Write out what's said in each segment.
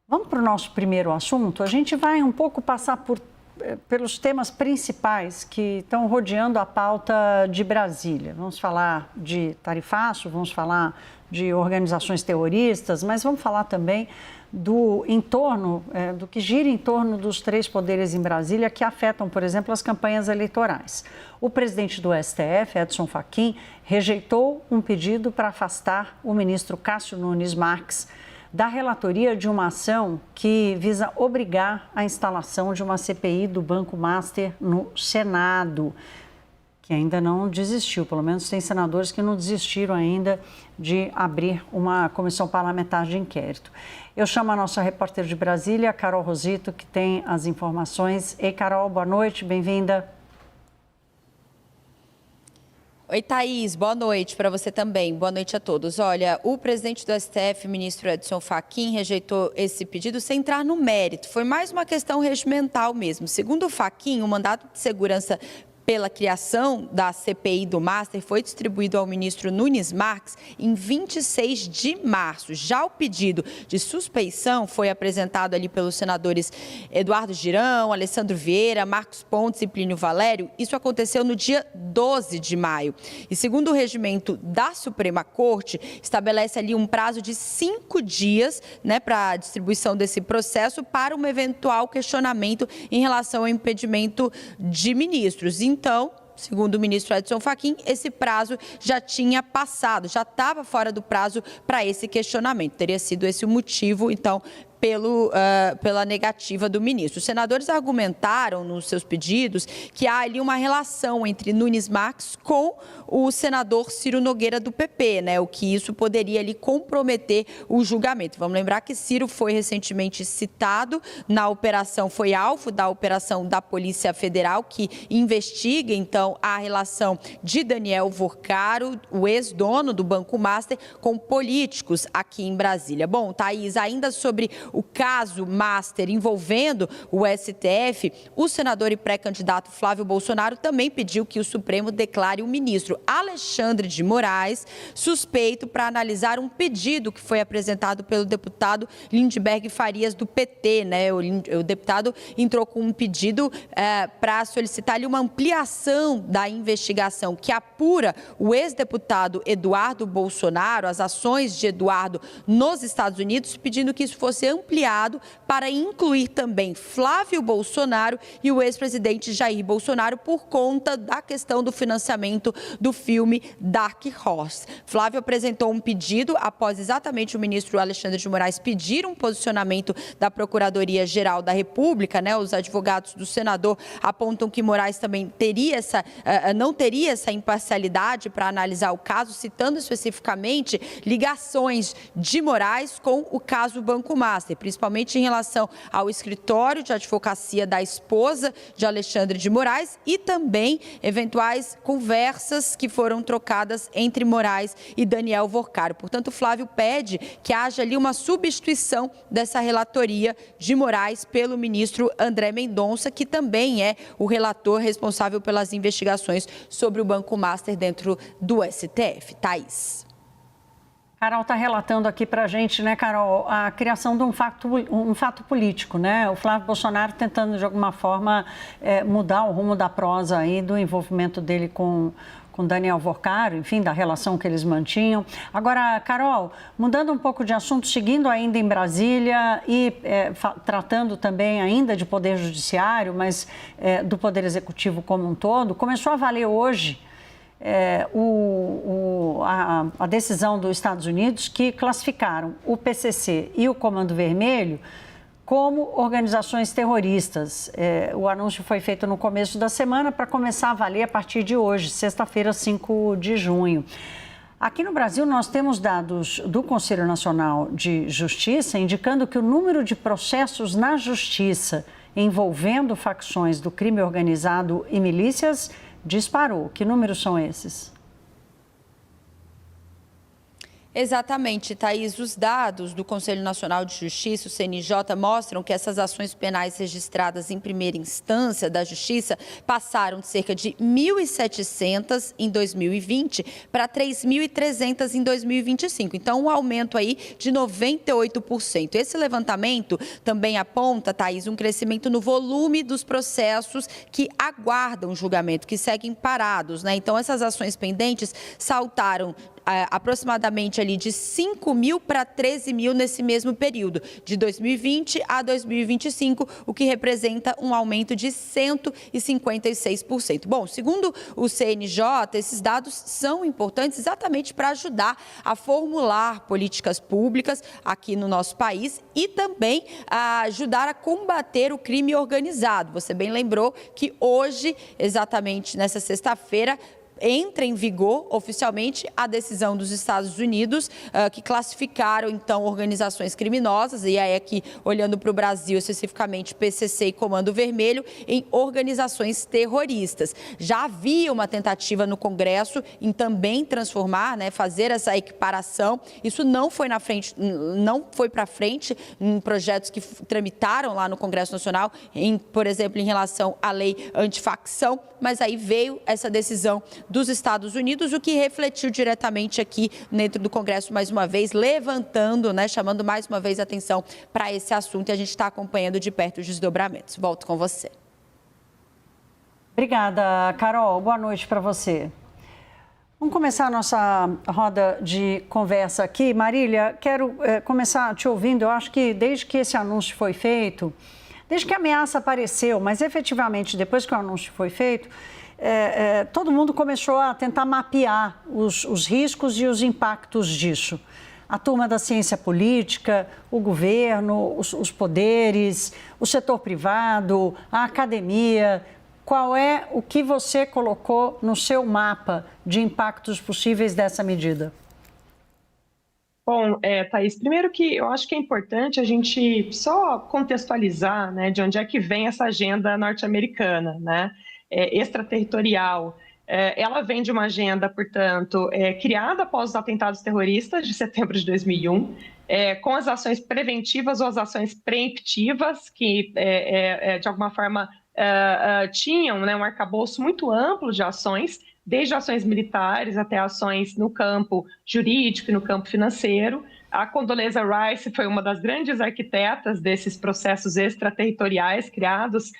Vamos para o nosso primeiro assunto. A gente vai um pouco passar pelos temas principais que estão rodeando a pauta de Brasília. Vamos falar de tarifaço, vamos falar de organizações terroristas, mas vamos falar também do que gira em torno dos três poderes em Brasília que afetam, por exemplo, as campanhas eleitorais. O presidente do STF, Edson Fachin, rejeitou um pedido para afastar o ministro Cássio Nunes Marques da relatoria de uma ação que visa obrigar a instalação de uma CPI do Banco Master no Senado, que ainda não desistiu, pelo menos tem senadores que não desistiram ainda de abrir uma comissão parlamentar de inquérito. Eu chamo a nossa repórter de Brasília, Carol Rosito, que tem as informações. Ei, Carol, boa noite, bem-vinda. Oi, Thaís, boa noite para você também. Boa noite a todos. Olha, o presidente do STF, ministro Edson Fachin, rejeitou esse pedido sem entrar no mérito. Foi mais uma questão regimental mesmo. Segundo o Fachin, o mandato de segurança pela criação da CPI do Master foi distribuído ao ministro Nunes Marques em 26 de março. Já o pedido de suspeição foi apresentado ali pelos senadores Eduardo Girão, Alessandro Vieira, Marcos Pontes e Plínio Valério. Isso aconteceu no dia 12 de maio. E segundo o regimento da Suprema Corte, estabelece ali um prazo de 5 dias, para a distribuição desse processo para um eventual questionamento em relação ao impedimento de ministros. Então, segundo o ministro Edson Fachin, esse prazo já tinha passado, já estava fora do prazo para esse questionamento. Teria sido esse o motivo, então, pela negativa do ministro. Os senadores argumentaram nos seus pedidos que há ali uma relação entre Nunes Marques com o senador Ciro Nogueira do PP, o que isso poderia ali comprometer o julgamento. Vamos lembrar que Ciro foi recentemente citado na operação, foi alvo da operação da Polícia Federal, que investiga, então, a relação de Daniel Vorcaro, o ex-dono do Banco Master, com políticos aqui em Brasília. Bom, Thaís, ainda sobre o caso Master envolvendo o STF, o senador e pré-candidato Flávio Bolsonaro também pediu que o Supremo declare o ministro Alexandre de Moraes suspeito para analisar um pedido que foi apresentado pelo deputado Lindbergh Farias do PT, O deputado entrou com um pedido para solicitar ali uma ampliação da investigação que apura o ex-deputado Eduardo Bolsonaro, as ações de Eduardo nos Estados Unidos, pedindo que isso fosse ampliado para incluir também Flávio Bolsonaro e o ex-presidente Jair Bolsonaro por conta da questão do financiamento do filme Dark Horse. Flávio apresentou um pedido após exatamente o ministro Alexandre de Moraes pedir um posicionamento da Procuradoria-Geral da República, Os advogados do senador apontam que Moraes também não teria essa imparcialidade para analisar o caso, citando especificamente ligações de Moraes com o caso Banco Master, principalmente em relação ao escritório de advocacia da esposa de Alexandre de Moraes e também eventuais conversas que foram trocadas entre Moraes e Daniel Vorcaro. Portanto, Flávio pede que haja ali uma substituição dessa relatoria de Moraes pelo ministro André Mendonça, que também é o relator responsável pelas investigações sobre o Banco Master dentro do STF. Thaís. Carol está relatando aqui para a gente, Carol, a criação de um fato político, O Flávio Bolsonaro tentando, de alguma forma, mudar o rumo da prosa aí do envolvimento dele com Daniel Vorcaro, enfim, da relação que eles mantinham. Agora, Carol, mudando um pouco de assunto, seguindo ainda em Brasília e tratando também ainda de Poder Judiciário, mas do Poder Executivo como um todo, começou a valer hoje a decisão dos Estados Unidos que classificaram o PCC e o Comando Vermelho como organizações terroristas. O anúncio foi feito no começo da semana para começar a valer a partir de hoje, sexta-feira, 5 de junho. Aqui no Brasil, nós temos dados do Conselho Nacional de Justiça indicando que o número de processos na Justiça envolvendo facções do crime organizado e milícias disparou. Que números são esses? Exatamente, Thaís. Os dados do Conselho Nacional de Justiça, o CNJ, mostram que essas ações penais registradas em primeira instância da Justiça passaram de cerca de 1.700 em 2020 para 3.300 em 2025. Então, um aumento aí de 98%. Esse levantamento também aponta, Thaís, um crescimento no volume dos processos que aguardam julgamento, que seguem parados, né? Então, essas ações pendentes saltaram aproximadamente ali de 5.000 para 13.000 nesse mesmo período, de 2020 a 2025, o que representa um aumento de 156%. Bom, segundo o CNJ, esses dados são importantes exatamente para ajudar a formular políticas públicas aqui no nosso país e também a ajudar a combater o crime organizado. Você bem lembrou que hoje, exatamente nessa sexta-feira, entra em vigor oficialmente a decisão dos Estados Unidos, que classificaram, então, organizações criminosas, e aí aqui, olhando para o Brasil, especificamente PCC e Comando Vermelho, em organizações terroristas. Já havia uma tentativa no Congresso em também transformar, né, fazer essa equiparação. Isso não foi para frente em projetos que tramitaram lá no Congresso Nacional, por exemplo, em relação à lei antifacção, mas aí veio essa decisão dos Estados Unidos, o que refletiu diretamente aqui dentro do Congresso mais uma vez, levantando, né, chamando mais uma vez a atenção para esse assunto, e a gente está acompanhando de perto os desdobramentos. Volto com você. Obrigada, Carol. Boa noite para você. Vamos começar a nossa roda de conversa aqui. Marília, quero começar te ouvindo. Eu acho que desde que esse anúncio foi feito, desde que a ameaça apareceu, mas efetivamente depois que o anúncio foi feito, todo mundo começou a tentar mapear os riscos e os impactos disso. A turma da ciência política, o governo, os poderes, o setor privado, a academia. Qual é o que você colocou no seu mapa de impactos possíveis dessa medida? Bom, Thaís, primeiro que eu acho que é importante a gente só contextualizar, né, de onde é que vem essa agenda norte-americana, né, extraterritorial. Ela vem de uma agenda, portanto, criada após os atentados terroristas de setembro de 2001, com as ações preventivas ou as ações preemptivas, que, de alguma forma, tinham, né, um arcabouço muito amplo de ações, desde ações militares até ações no campo jurídico e no campo financeiro. A Condoleezza Rice foi uma das grandes arquitetas desses processos extraterritoriais criados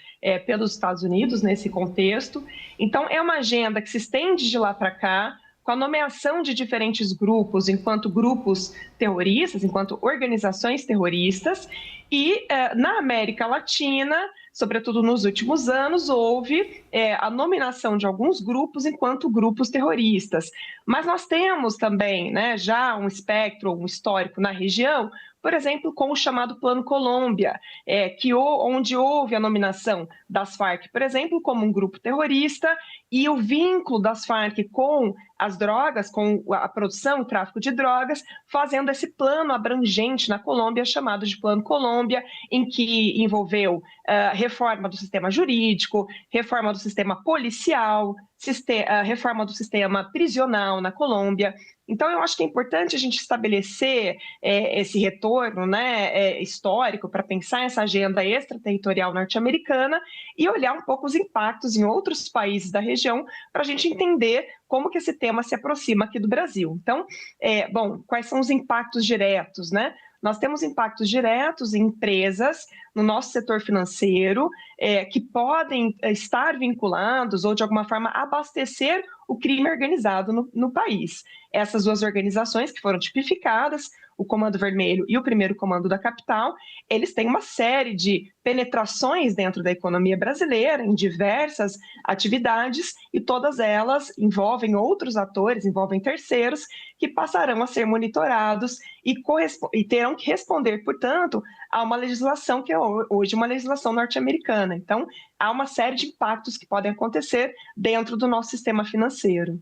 pelos Estados Unidos nesse contexto. Então, é uma agenda que se estende de lá para cá, com a nomeação de diferentes grupos enquanto grupos terroristas, enquanto organizações terroristas, e na América Latina, sobretudo nos últimos anos, houve a nominação de alguns grupos enquanto grupos terroristas. Mas nós temos também, né, já um espectro, um histórico na região, por exemplo, com o chamado Plano Colômbia, onde houve a nominação das Farc, por exemplo, como um grupo terrorista, e o vínculo das Farc com as drogas, com a produção e tráfico de drogas, fazendo esse plano abrangente na Colômbia, chamado de Plano Colômbia, em que envolveu reforma do sistema jurídico, reforma do sistema policial, reforma do sistema prisional na Colômbia. Então, eu acho que é importante a gente estabelecer esse retorno, né, histórico para pensar essa agenda extraterritorial norte-americana e olhar um pouco os impactos em outros países da região para a gente entender como que esse tema se aproxima aqui do Brasil. Então, bom, quais são os impactos diretos, né? Nós temos impactos diretos em empresas no nosso setor financeiro que podem estar vinculados ou, de alguma forma, abastecer o crime organizado no país. Essas duas organizações que foram tipificadas, o Comando Vermelho e o Primeiro Comando da Capital, eles têm uma série de penetrações dentro da economia brasileira, em diversas atividades, e todas elas envolvem outros atores, envolvem terceiros, que passarão a ser monitorados e terão que responder, portanto, a uma legislação que é hoje uma legislação norte-americana. Então, há uma série de impactos que podem acontecer dentro do nosso sistema financeiro.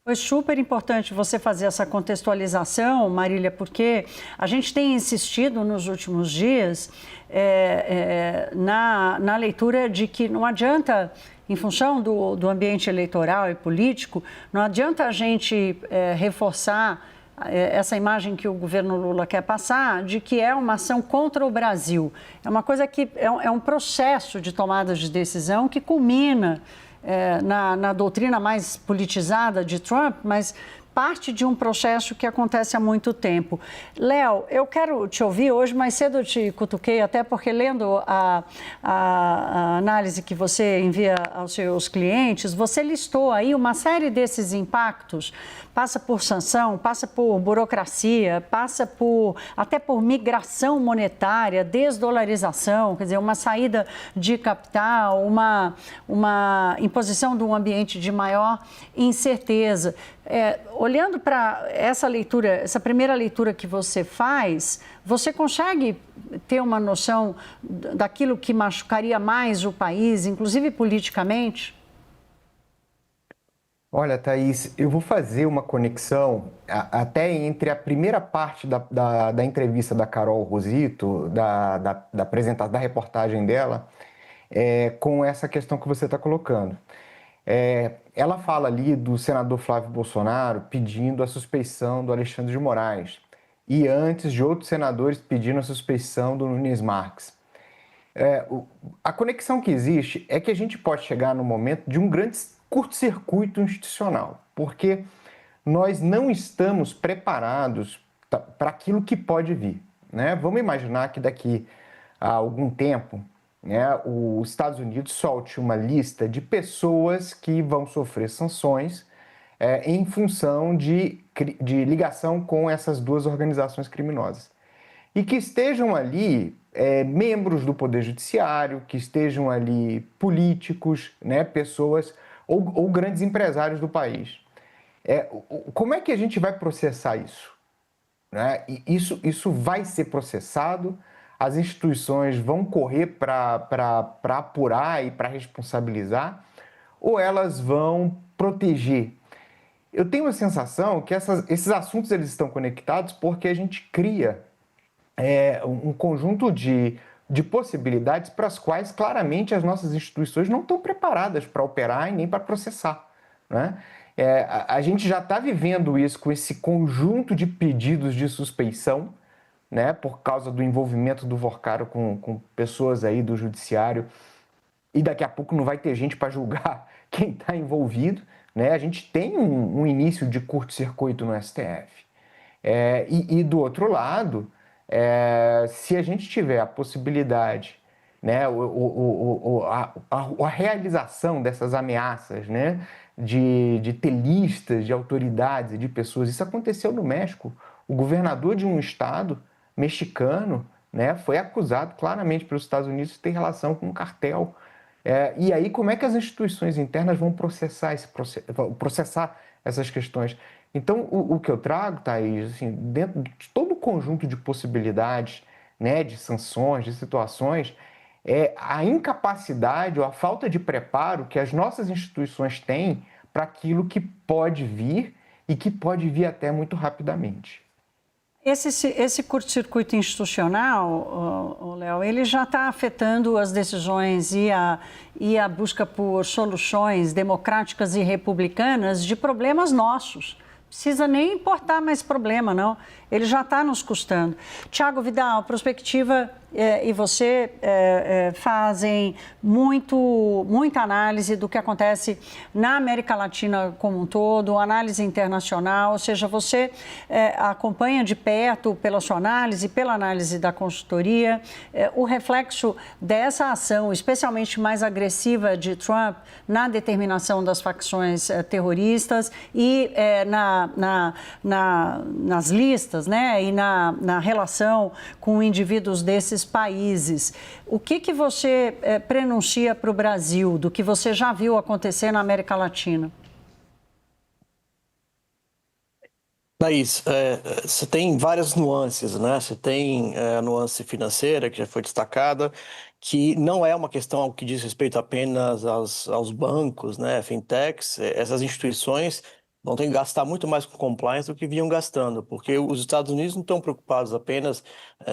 Foi super importante você fazer essa contextualização, Marília, porque a gente tem insistido nos últimos dias na leitura de que não adianta, em função do ambiente eleitoral e político, não adianta a gente reforçar essa imagem que o governo Lula quer passar de que é uma ação contra o Brasil. É uma coisa que é um processo de tomada de decisão que culmina na doutrina mais politizada de Trump, mas parte de um processo que acontece há muito tempo. Léo, eu quero te ouvir. Hoje mais cedo eu te cutuquei, até porque lendo a análise que você envia aos seus clientes, você listou aí uma série desses impactos. Passa por sanção, passa por burocracia, passa até por migração monetária, desdolarização, quer dizer, uma saída de capital, uma imposição de um ambiente de maior incerteza. Olhando para essa leitura, essa primeira leitura que você faz, você consegue ter uma noção daquilo que machucaria mais o país, inclusive politicamente? Olha, Thaís, eu vou fazer uma conexão até entre a primeira parte da entrevista da Carol Rosito, da apresentação, da reportagem dela, com essa questão que você está colocando. Ela fala ali do senador Flávio Bolsonaro pedindo a suspeição do Alexandre de Moraes e antes de outros senadores pedindo a suspeição do Nunes Marques. A conexão que existe é que a gente pode chegar no momento de um grande curto-circuito institucional, porque nós não estamos preparados para aquilo que pode vir, né? Vamos imaginar que daqui a algum tempo, né, os Estados Unidos solte uma lista de pessoas que vão sofrer sanções em função de ligação com essas duas organizações criminosas. E que estejam ali membros do Poder Judiciário, que estejam ali políticos, né, pessoas ou grandes empresários do país. Como é que a gente vai processar isso? Né? Isso vai ser processado, as instituições vão correr para apurar e para responsabilizar, ou elas vão proteger? Eu tenho a sensação que esses assuntos eles estão conectados porque a gente cria um conjunto de possibilidades para as quais claramente as nossas instituições não estão preparadas para operar e nem para processar, né? A gente já está vivendo isso com esse conjunto de pedidos de suspeição, né, por causa do envolvimento do Vorcaro com pessoas aí do judiciário, e daqui a pouco não vai ter gente para julgar quem está envolvido, né? A gente tem um início de curto-circuito no STF. E do outro lado, se a gente tiver a possibilidade, né, a realização dessas ameaças, né, de ter listas de autoridades e de pessoas, isso aconteceu no México. O governador de um estado mexicano, né, foi acusado claramente pelos Estados Unidos de ter relação com um cartel. E aí, como é que as instituições internas vão processar essas questões? Então, o que eu trago, Thaís, assim, dentro de todo o conjunto de possibilidades, né, de sanções, de situações, é a incapacidade ou a falta de preparo que as nossas instituições têm para aquilo que pode vir e que pode vir até muito rapidamente. Esse curto-circuito institucional, Léo, ele já está afetando as decisões e a busca por soluções democráticas e republicanas de problemas nossos. Precisa nem importar mais problema, não. Ele já está nos custando. Tiago Vidal, e você fazem muita análise do que acontece na América Latina como um todo, análise internacional, ou seja, você acompanha de perto, pela sua análise, pela análise da consultoria, o reflexo dessa ação, especialmente mais agressiva de Trump, na determinação das facções terroristas e nas listas, né, e na relação com indivíduos desses países. O que você prenuncia para o Brasil do que você já viu acontecer na América Latina? Thaís, você tem várias nuances, né? Você tem a nuance financeira, que já foi destacada, que não é uma questão que diz respeito apenas aos bancos, né? Fintechs, essas instituições vão ter que gastar muito mais com compliance do que vinham gastando, porque os Estados Unidos não estão preocupados apenas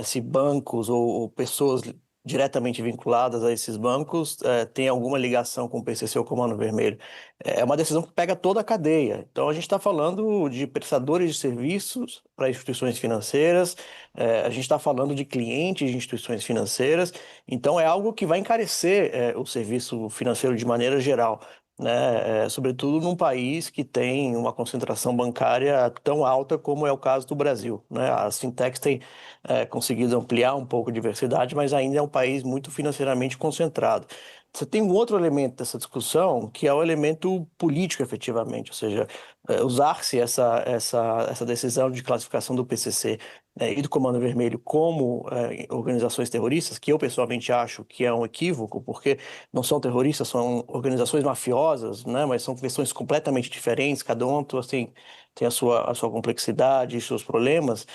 se bancos ou pessoas diretamente vinculadas a esses bancos têm alguma ligação com o PCC ou Comando Vermelho. É uma decisão que pega toda a cadeia. Então, a gente está falando de prestadores de serviços para instituições financeiras, a gente está falando de clientes de instituições financeiras, então é algo que vai encarecer o serviço financeiro de maneira geral, né? Sobretudo num país que tem uma concentração bancária tão alta como é o caso do Brasil, né? As fintechs têm conseguido ampliar um pouco a diversidade, mas ainda é um país muito financeiramente concentrado. Você tem um outro elemento dessa discussão, que é o elemento político, efetivamente, ou seja, usar-se essa decisão de classificação do PCC e do Comando Vermelho como organizações terroristas, que eu pessoalmente acho que é um equívoco, porque não são terroristas, são organizações mafiosas, né? Mas são questões completamente diferentes, cada um assim, tem a sua complexidade e seus problemas,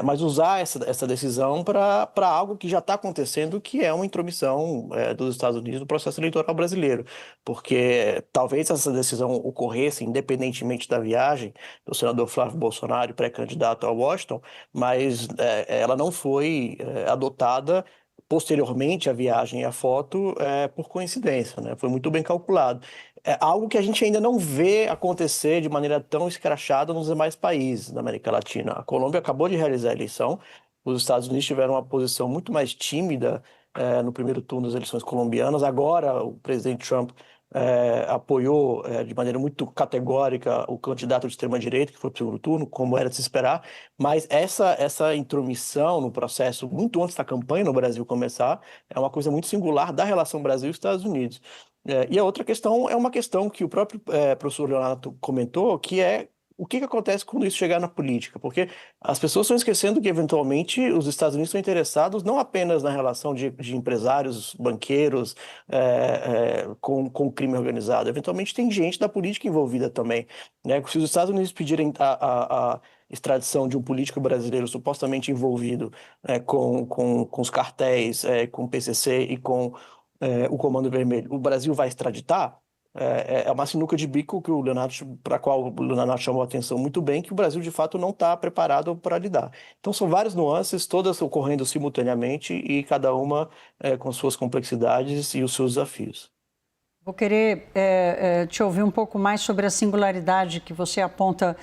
mas usar essa decisão para algo que já está acontecendo, que é uma intromissão dos Estados Unidos no processo eleitoral brasileiro, porque talvez essa decisão ocorresse independentemente da viagem do senador Flávio Bolsonaro, pré-candidato a Washington, mas ela não foi adotada posteriormente à viagem e à foto por coincidência, né? Foi muito bem calculado. É algo que a gente ainda não vê acontecer de maneira tão escrachada nos demais países da América Latina. A Colômbia acabou de realizar a eleição, os Estados Unidos tiveram uma posição muito mais tímida no primeiro turno das eleições colombianas. Agora, o presidente Trump apoiou de maneira muito categórica o candidato de extrema-direita, que foi para o segundo turno, como era de se esperar, mas essa intromissão no processo, muito antes da campanha no Brasil começar, é uma coisa muito singular da relação Brasil e Estados Unidos. E a outra questão é uma questão que o próprio professor Leonardo comentou, que é o que acontece quando isso chegar na política, porque as pessoas estão esquecendo que, eventualmente, os Estados Unidos estão interessados não apenas na relação de empresários, banqueiros com o crime organizado, eventualmente tem gente da política envolvida também, né? Se os Estados Unidos pedirem a extradição de um político brasileiro supostamente envolvido com os cartéis, com o PCC e com o Comando Vermelho, o Brasil vai extraditar? É uma sinuca de bico para a qual o Leonardo chamou a atenção muito bem, que o Brasil, de fato, não está preparado para lidar. Então, são várias nuances, todas ocorrendo simultaneamente e cada uma com suas complexidades e os seus desafios. Vou querer te ouvir um pouco mais sobre a singularidade que você aponta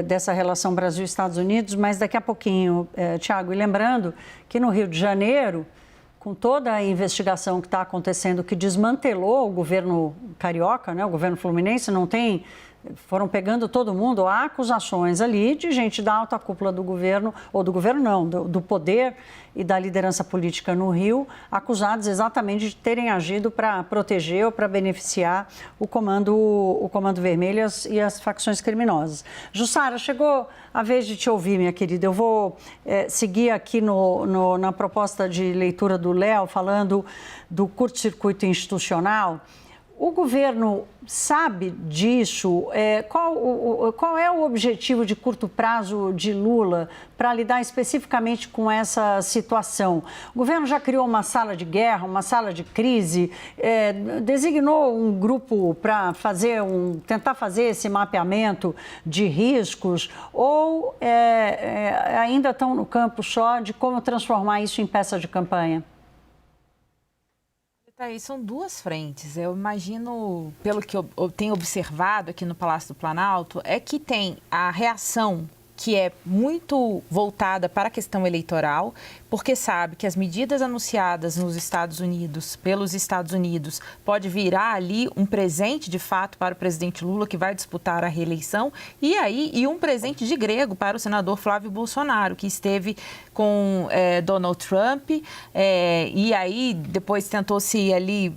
dessa relação Brasil-Estados Unidos, mas daqui a pouquinho, Tiago. E lembrando que no Rio de Janeiro, com toda a investigação que está acontecendo, que desmantelou o governo carioca, né, o governo fluminense, foram pegando todo mundo, há acusações ali de gente da alta cúpula do governo, ou do governo não, do poder e da liderança política no Rio, acusados exatamente de terem agido para proteger ou para beneficiar o Comando Vermelho e as facções criminosas. Jussara, chegou a vez de te ouvir, minha querida. Eu vou seguir aqui na proposta de leitura do Léo, falando do curto-circuito institucional. O governo sabe disso? Qual é o objetivo de curto prazo de Lula para lidar especificamente com essa situação? O governo já criou uma sala de guerra, uma sala de crise, designou um grupo para tentar fazer esse mapeamento de riscos, ou ainda estão no campo só de como transformar isso em peça de campanha? Aí são duas frentes. Eu imagino, pelo que eu tenho observado aqui no Palácio do Planalto, é que tem a reação que é muito voltada para a questão eleitoral, porque sabe que as medidas anunciadas nos Estados Unidos, pelos Estados Unidos, pode virar ali um presente, de fato, para o presidente Lula, que vai disputar a reeleição, e um presente de grego para o senador Flávio Bolsonaro, que esteve com Donald Trump, e aí depois tentou-se ali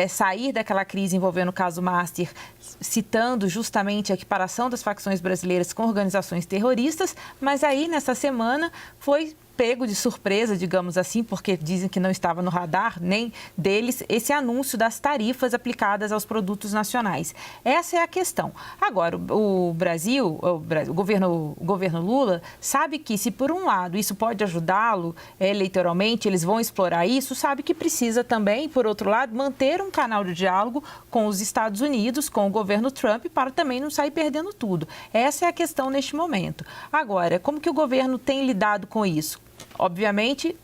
sair daquela crise envolvendo o caso Master, citando justamente a equiparação das facções brasileiras com organizações terroristas, mas aí nessa semana foi pego de surpresa, digamos assim, porque dizem que não estava no radar nem deles, esse anúncio das tarifas aplicadas aos produtos nacionais. Essa é a questão. Agora, o governo Lula sabe que, se por um lado isso pode ajudá-lo eleitoralmente, eles vão explorar isso, sabe que precisa também, por outro lado, manter um canal de diálogo com os Estados Unidos, com o governo Trump, para também não sair perdendo tudo. Essa é a questão neste momento. Agora, como que o governo tem lidado com isso? obviamente,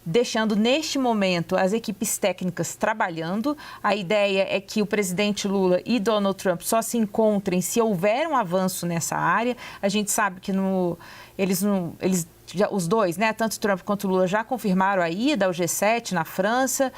deixando neste momento as equipes técnicas trabalhando. A ideia é que o presidente Lula e Donald Trump só se encontrem se houver um avanço nessa área. A gente sabe que os dois, né, tanto Trump quanto Lula, já confirmaram a ida ao G7 na França.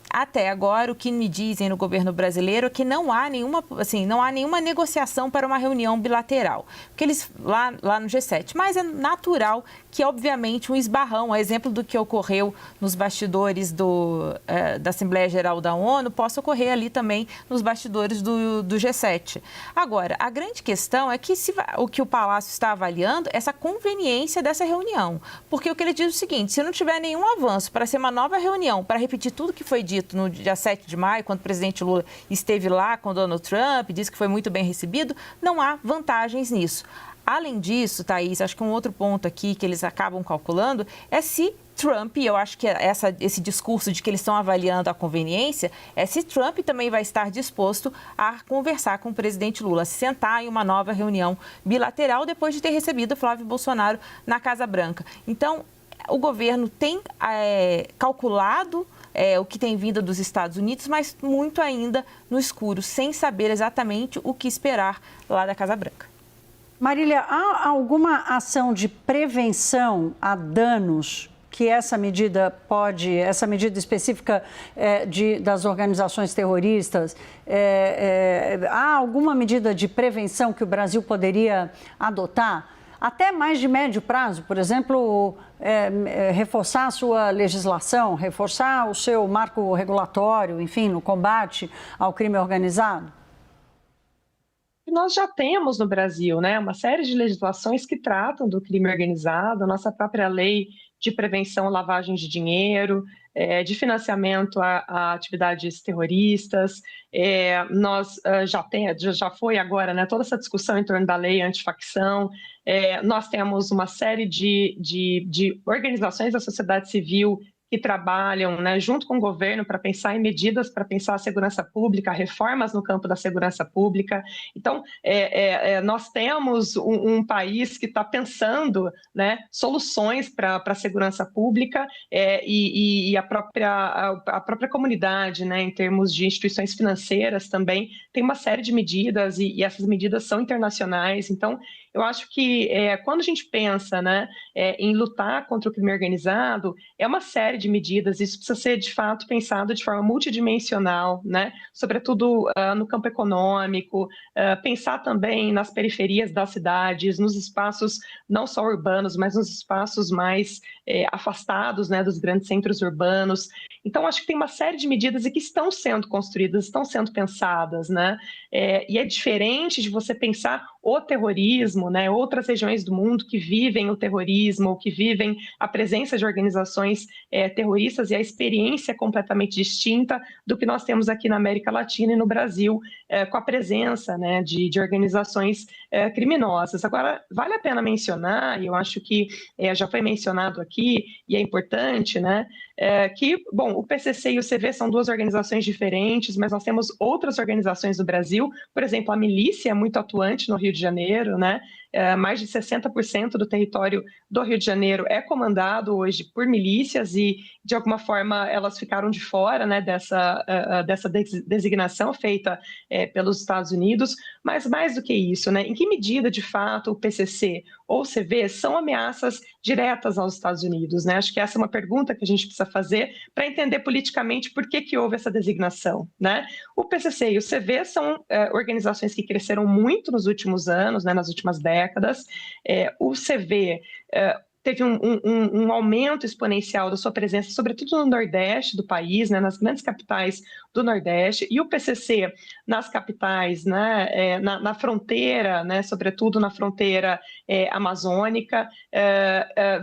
Até agora, o que me dizem no governo brasileiro é que não há nenhuma negociação para uma reunião bilateral, porque eles lá no G7. Mas é natural que, obviamente, um esbarrão, a exemplo do que ocorreu nos bastidores da Assembleia Geral da ONU, possa ocorrer ali também nos bastidores do G7. Agora, a grande questão é que o que o Palácio está avaliando é essa conveniência dessa reunião, porque o que ele diz é o seguinte: se não tiver nenhum avanço para ser uma nova reunião, para repetir tudo que foi dito no dia 7 de maio, quando o presidente Lula esteve lá com Donald Trump, disse que foi muito bem recebido, não há vantagens nisso. Além disso, Thaís, acho que um outro ponto aqui que eles acabam calculando é se Trump, e eu acho que esse discurso de que eles estão avaliando a conveniência, é se Trump também vai estar disposto a conversar com o presidente Lula, a se sentar em uma nova reunião bilateral depois de ter recebido Flávio Bolsonaro na Casa Branca. Então, o governo tem calculado o que tem vindo dos Estados Unidos, mas muito ainda no escuro, sem saber exatamente o que esperar lá da Casa Branca. Marília, há alguma ação de prevenção a danos que essa medida específica das organizações terroristas, há alguma medida de prevenção que o Brasil poderia adotar? Até mais de médio prazo, por exemplo, reforçar a sua legislação, reforçar o seu marco regulatório, enfim, no combate ao crime organizado? Nós já temos no Brasil, né, uma série de legislações que tratam do crime organizado, a nossa própria lei de prevenção à lavagem de dinheiro, de financiamento a atividades terroristas. Nós já foi agora, né, toda essa discussão em torno da lei antifacção. Nós temos uma série de organizações da sociedade civil que trabalham, né, junto com o governo para pensar em medidas para pensar a segurança pública, reformas no campo da segurança pública. Então, nós temos um país que está pensando, né, soluções para a segurança pública e a própria comunidade, né, em termos de instituições financeiras também, tem uma série de medidas e essas medidas são internacionais. Então, eu acho que quando a gente pensa, né, em lutar contra o crime organizado, é uma série de medidas, isso precisa ser, de fato, pensado de forma multidimensional, né, sobretudo no campo econômico, pensar também nas periferias das cidades, nos espaços não só urbanos, mas nos espaços mais afastados, né, dos grandes centros urbanos. Então, acho que tem uma série de medidas que estão sendo construídas, estão sendo pensadas, né, e é diferente de você pensar o terrorismo, né, outras regiões do mundo que vivem o terrorismo, que vivem a presença de organizações terroristas, e a experiência é completamente distinta do que nós temos aqui na América Latina e no Brasil, com a presença, né, de organizações criminosas. Agora, vale a pena mencionar, e eu acho que já foi mencionado aqui, e é importante, né, que, bom, o PCC e o CV são duas organizações diferentes, mas nós temos outras organizações no Brasil, por exemplo, a milícia é muito atuante no Rio de Janeiro, né? Mais de 60% do território do Rio de Janeiro é comandado hoje por milícias e, de alguma forma, elas ficaram de fora, né, dessa designação feita pelos Estados Unidos. Mas, mais do que isso, né, em que medida, de fato, o PCC ou o CV são ameaças diretas aos Estados Unidos, né? Acho que essa é uma pergunta que a gente precisa fazer para entender politicamente por que houve essa designação, né? O PCC e o CV são organizações que cresceram muito nos últimos anos, né, nas últimas décadas. O CV teve um aumento exponencial da sua presença, sobretudo no Nordeste do país, né, nas grandes capitais do Nordeste, e o PCC nas capitais, né, na fronteira, né, sobretudo na fronteira amazônica,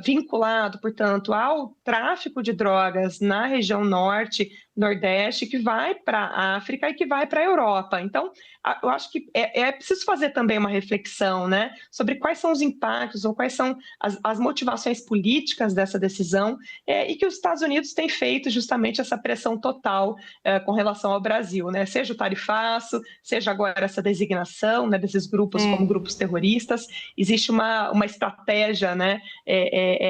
vinculado, portanto, ao tráfico de drogas na região norte Nordeste, que vai para a África e que vai para a Europa. Então, eu acho que é preciso fazer também uma reflexão, né, sobre quais são os impactos ou quais são as motivações políticas dessa decisão, e que os Estados Unidos têm feito justamente essa pressão total com relação ao Brasil, né, seja o tarifaço, seja agora essa designação, né, desses grupos como grupos terroristas. Existe uma estratégia, né,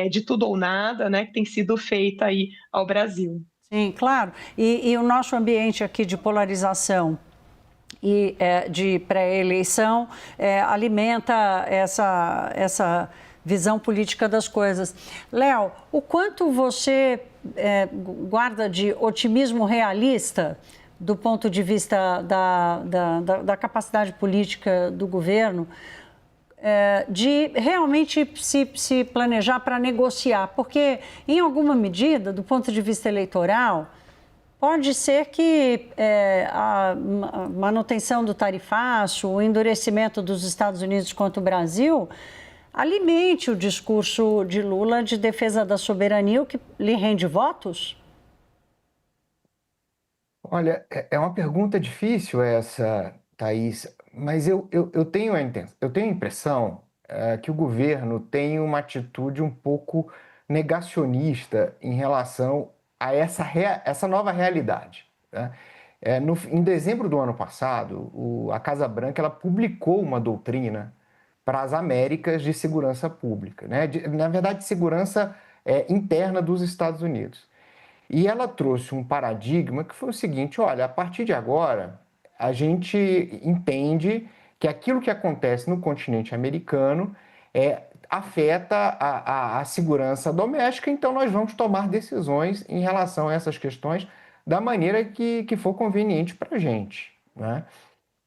de tudo ou nada, né, que tem sido feita aí ao Brasil. Sim, claro. E o nosso ambiente aqui de polarização e de pré-eleição alimenta essa visão política das coisas. Léo, o quanto você guarda de otimismo realista do ponto de vista da capacidade política do governo de realmente se planejar para negociar? Porque, em alguma medida, do ponto de vista eleitoral, pode ser que a manutenção do tarifaço, o endurecimento dos Estados Unidos contra o Brasil, alimente o discurso de Lula de defesa da soberania, o que lhe rende votos? Olha, é uma pergunta difícil essa, Thaís, mas eu tenho a impressão que o governo tem uma atitude um pouco negacionista em relação a essa nova realidade, né? Em dezembro do ano passado, a Casa Branca ela publicou uma doutrina para as Américas de segurança pública, né? Na verdade, de segurança interna dos Estados Unidos. E ela trouxe um paradigma que foi o seguinte: olha, a partir de agora, a gente entende que aquilo que acontece no continente americano afeta a segurança doméstica, então nós vamos tomar decisões em relação a essas questões da maneira que for conveniente para a gente, né?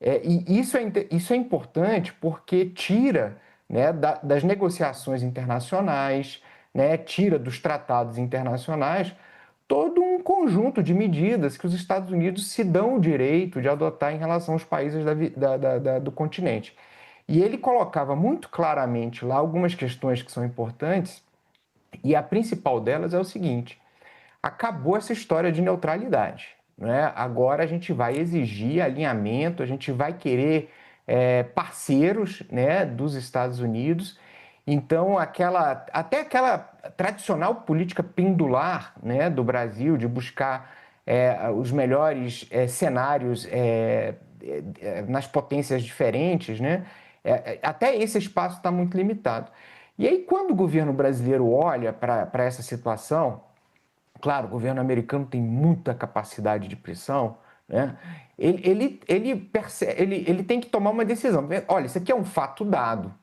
E isso é importante porque tira, né, das negociações internacionais, né, tira dos tratados internacionais todo um conjunto de medidas que os Estados Unidos se dão o direito de adotar em relação aos países do continente. E ele colocava muito claramente lá algumas questões que são importantes, e a principal delas é o seguinte: acabou essa história de neutralidade, né? Agora a gente vai exigir alinhamento, a gente vai querer parceiros, né, dos Estados Unidos. Então, até aquela tradicional política pendular, né, do Brasil, de buscar os melhores cenários nas potências diferentes, né, até esse espaço está muito limitado. E aí, quando o governo brasileiro olha para essa situação, claro, o governo americano tem muita capacidade de pressão, né? Ele tem que tomar uma decisão. Olha, isso aqui é um fato dado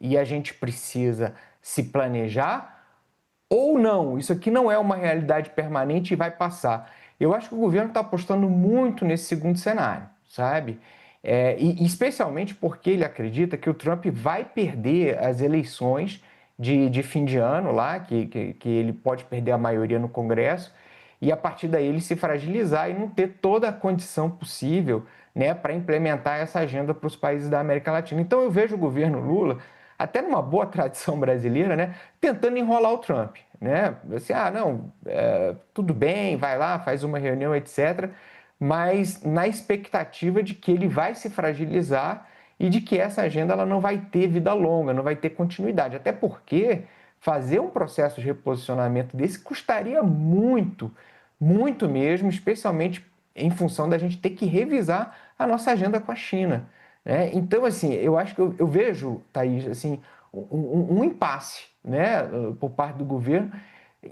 e a gente precisa se planejar ou não. Isso aqui não é uma realidade permanente e vai passar. Eu acho que o governo está apostando muito nesse segundo cenário, sabe? E especialmente porque ele acredita que o Trump vai perder as eleições de fim de ano lá, que ele pode perder a maioria no Congresso, e a partir daí ele se fragilizar e não ter toda a condição possível, né, para implementar essa agenda para os países da América Latina. Então eu vejo o governo Lula, até numa boa tradição brasileira, né, tentando enrolar o Trump, né? Assim, tudo bem, vai lá, faz uma reunião, etc., mas na expectativa de que ele vai se fragilizar e de que essa agenda ela não vai ter vida longa, não vai ter continuidade. Até porque fazer um processo de reposicionamento desse custaria muito, muito mesmo, especialmente em função da gente ter que revisar a nossa agenda com a China, né? Então, assim, eu acho que eu vejo, Thaís, assim, um impasse, né, por parte do governo,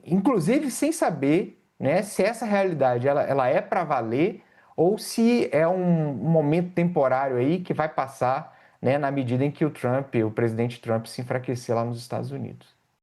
inclusive sem saber, né, se essa realidade ela é para valer ou se é um momento temporário aí que vai passar, né, na medida em que o presidente Trump se enfraquecer lá nos Estados Unidos.